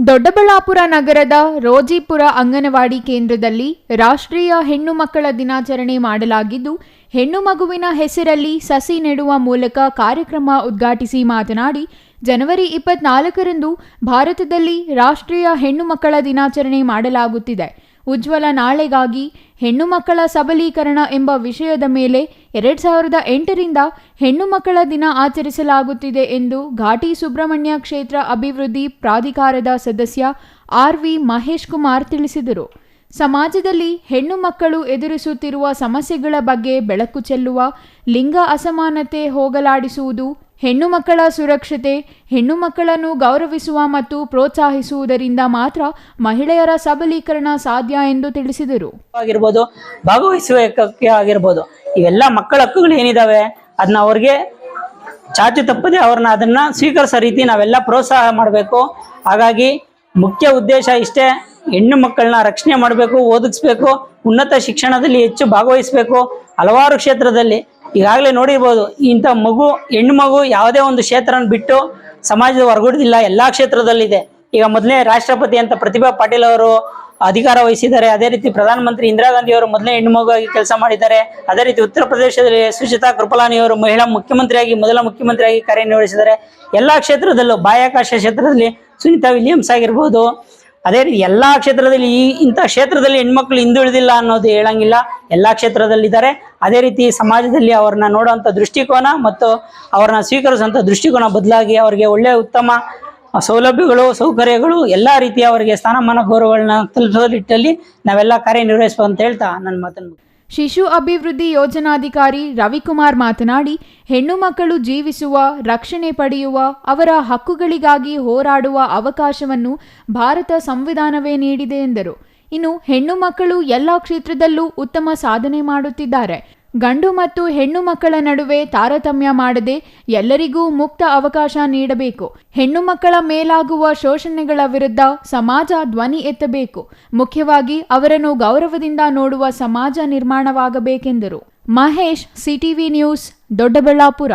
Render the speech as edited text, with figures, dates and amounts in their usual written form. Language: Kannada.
ದೊಡ್ಡಬಳ್ಳಾಪುರ ನಗರದ ರೋಜಿಪುರ ಅಂಗನವಾಡಿ ಕೇಂದ್ರದಲ್ಲಿ ರಾಷ್ಟ್ರೀಯ ಹೆಣ್ಣು ಮಕ್ಕಳ ದಿನಾಚರಣೆ ಮಾಡಲಾಗಿದ್ದು, ಹೆಣ್ಣು ಮಗುವಿನ ಹೆಸರಲ್ಲಿ ಸಸಿ ನೆಡುವ ಮೂಲಕ ಕಾರ್ಯಕ್ರಮ ಉದ್ಘಾಟಿಸಿ ಮಾತನಾಡಿ, ಜನವರಿ 24ರಂದು ಭಾರತದಲ್ಲಿ ರಾಷ್ಟ್ರೀಯ ಹೆಣ್ಣು ಮಕ್ಕಳ ದಿನಾಚರಣೆ ಮಾಡಲಾಗುತ್ತಿದೆ. ಉಜ್ವಲ ನಾಳೆಗಾಗಿ ಹೆಣ್ಣು ಮಕ್ಕಳ ಸಬಲೀಕರಣ ಎಂಬ ವಿಷಯದ ಮೇಲೆ 2008ರಿಂದ ಹೆಣ್ಣು ಮಕ್ಕಳ ದಿನ ಆಚರಿಸಲಾಗುತ್ತಿದೆ ಎಂದು ಘಾಟಿ ಸುಬ್ರಹ್ಮಣ್ಯ ಕ್ಷೇತ್ರ ಅಭಿವೃದ್ಧಿ ಪ್ರಾಧಿಕಾರದ ಸದಸ್ಯ ಆರ್.ವಿ. ಮಹೇಶ್ ಕುಮಾರ್ ತಿಳಿಸಿದರು. ಸಮಾಜದಲ್ಲಿ ಹೆಣ್ಣು ಮಕ್ಕಳು ಎದುರಿಸುತ್ತಿರುವ ಸಮಸ್ಯೆಗಳ ಬಗ್ಗೆ ಬೆಳಕು ಚೆಲ್ಲುವ, ಲಿಂಗ ಅಸಮಾನತೆ ಹೋಗಲಾಡಿಸುವುದು, ಹೆಣ್ಣು ಮಕ್ಕಳ ಸುರಕ್ಷತೆ, ಹೆಣ್ಣು ಮಕ್ಕಳನ್ನು ಗೌರವಿಸುವ ಮತ್ತು ಪ್ರೋತ್ಸಾಹಿಸುವುದರಿಂದ ಮಾತ್ರ ಮಹಿಳೆಯರ ಸಬಲೀಕರಣ ಸಾಧ್ಯ ಎಂದು ತಿಳಿಸಿದರು. ಭಾಗವಹಿಸುವಿಕೆ ಆಗಿರ್ಬೋದು, ಇವೆಲ್ಲ ಮಕ್ಕಳ ಹಕ್ಕುಗಳು ಏನಿದಾವೆ ಅದನ್ನ ಅವ್ರಿಗೆ ಚಾಚು ತಪ್ಪದೆ ಅದನ್ನ ಸ್ವೀಕರಿಸೋ ರೀತಿ ನಾವೆಲ್ಲ ಪ್ರೋತ್ಸಾಹ ಮಾಡಬೇಕು. ಹಾಗಾಗಿ ಮುಖ್ಯ ಉದ್ದೇಶ ಇಷ್ಟೇ, ಹೆಣ್ಣು ಮಕ್ಕಳನ್ನ ರಕ್ಷಣೆ ಮಾಡಬೇಕು, ಓದಿಸ್ಬೇಕು, ಉನ್ನತ ಶಿಕ್ಷಣದಲ್ಲಿ ಹೆಚ್ಚು ಭಾಗವಹಿಸಬೇಕು. ಹಲವಾರು ಕ್ಷೇತ್ರದಲ್ಲಿ ಈಗಾಗಲೇ ನೋಡಿರ್ಬೋದು, ಇಂಥ ಹೆಣ್ಣು ಮಗು ಯಾವುದೇ ಒಂದು ಕ್ಷೇತ್ರನ ಬಿಟ್ಟು ಸಮಾಜದ ಹೊರಗುಳಿದಿಲ್ಲ, ಎಲ್ಲಾ ಕ್ಷೇತ್ರದಲ್ಲಿದೆ. ಈಗ ಮೊದಲನೇ ರಾಷ್ಟ್ರಪತಿ ಅಂತ ಪ್ರತಿಭಾ ಪಾಟೀಲ್ ಅವರು ಅಧಿಕಾರ ವಹಿಸಿದ್ದಾರೆ. ಅದೇ ರೀತಿ ಪ್ರಧಾನಮಂತ್ರಿ ಇಂದಿರಾ ಗಾಂಧಿ ಅವರು ಮೊದಲನೇ ಹೆಣ್ಣು ಮಗುವಾಗಿ ಕೆಲಸ ಮಾಡಿದ್ದಾರೆ. ಅದೇ ರೀತಿ ಉತ್ತರ ಪ್ರದೇಶದಲ್ಲಿ ಸುಚಿತಾ ಕೃಪಲಾನಿ ಅವರು ಮಹಿಳಾ ಮೊದಲ ಮುಖ್ಯಮಂತ್ರಿಯಾಗಿ ಕಾರ್ಯನಿರ್ವಹಿಸಿದ್ದಾರೆ. ಎಲ್ಲಾ ಕ್ಷೇತ್ರದಲ್ಲೂ, ಬಾಹ್ಯಾಕಾಶ ಕ್ಷೇತ್ರದಲ್ಲಿ ಸುನೀತಾ ವಿಲಿಯಮ್ಸ್ ಆಗಿರ್ಬೋದು, ಅದೇ ರೀತಿ ಎಲ್ಲಾ ಕ್ಷೇತ್ರದಲ್ಲಿ ಇಂಥ ಕ್ಷೇತ್ರದಲ್ಲಿ ಹೆಣ್ಮಕ್ಳು ಹಿಂದುಳಿದಿಲ್ಲ ಅನ್ನೋದು ಹೇಳಂಗಿಲ್ಲ, ಎಲ್ಲಾ ಕ್ಷೇತ್ರದಲ್ಲಿದ್ದಾರೆ. ಅದೇ ರೀತಿ ಸಮಾಜದಲ್ಲಿ ಅವ್ರನ್ನ ನೋಡುವಂಥ ದೃಷ್ಟಿಕೋನ ಮತ್ತು ಅವ್ರನ್ನ ಸ್ವೀಕರಿಸುವಂಥ ದೃಷ್ಟಿಕೋನ ಬದಲಾಗಿ ಅವರಿಗೆ ಒಳ್ಳೆಯ ಉತ್ತಮ ಸೌಲಭ್ಯಗಳು, ಸೌಕರ್ಯಗಳು, ಎಲ್ಲ ರೀತಿಯ ಅವರಿಗೆ ಸ್ಥಾನಮಾನ ಗೌರವಗಳನ್ನ ತಲುಪಿಸೋ ನಿಟ್ಟಿನಲ್ಲಿ ನಾವೆಲ್ಲ ಕಾರ್ಯನಿರ್ವಹಿಸಬೇಕು ಅಂತ ಹೇಳ್ತಾ ನನ್ನ ಮಾತನ್ನು. ಶಿಶು ಅಭಿವೃದ್ಧಿ ಯೋಜನಾಧಿಕಾರಿ ರವಿಕುಮಾರ್ ಮಾತನಾಡಿ, ಹೆಣ್ಣು ಮಕ್ಕಳು ಜೀವಿಸುವ, ರಕ್ಷಣೆ ಪಡೆಯುವ, ಅವರ ಹಕ್ಕುಗಳಿಗಾಗಿ ಹೋರಾಡುವ ಅವಕಾಶವನ್ನು ಭಾರತ ಸಂವಿಧಾನವೇ ನೀಡಿದೆ ಎಂದರು. ಇನ್ನು ಹೆಣ್ಣು ಮಕ್ಕಳು ಎಲ್ಲ ಕ್ಷೇತ್ರದಲ್ಲೂ ಉತ್ತಮ ಸಾಧನೆ ಮಾಡುತ್ತಿದ್ದಾರೆ. ಗಂಡು ಮತ್ತು ಹೆಣ್ಣು ಮಕ್ಕಳ ನಡುವೆ ತಾರತಮ್ಯ ಮಾಡದೆ ಎಲ್ಲರಿಗೂ ಮುಕ್ತ ಅವಕಾಶ ನೀಡಬೇಕು. ಹೆಣ್ಣು ಮಕ್ಕಳ ಮೇಲಾಗುವ ಶೋಷಣೆಗಳ ವಿರುದ್ಧ ಸಮಾಜ ಧ್ವನಿ ಎತ್ತಬೇಕು. ಮುಖ್ಯವಾಗಿ ಅವರನ್ನು ಗೌರವದಿಂದ ನೋಡುವ ಸಮಾಜ ನಿರ್ಮಾಣವಾಗಬೇಕೆಂದರು. Mahesh, CTV news, Doddaballapura.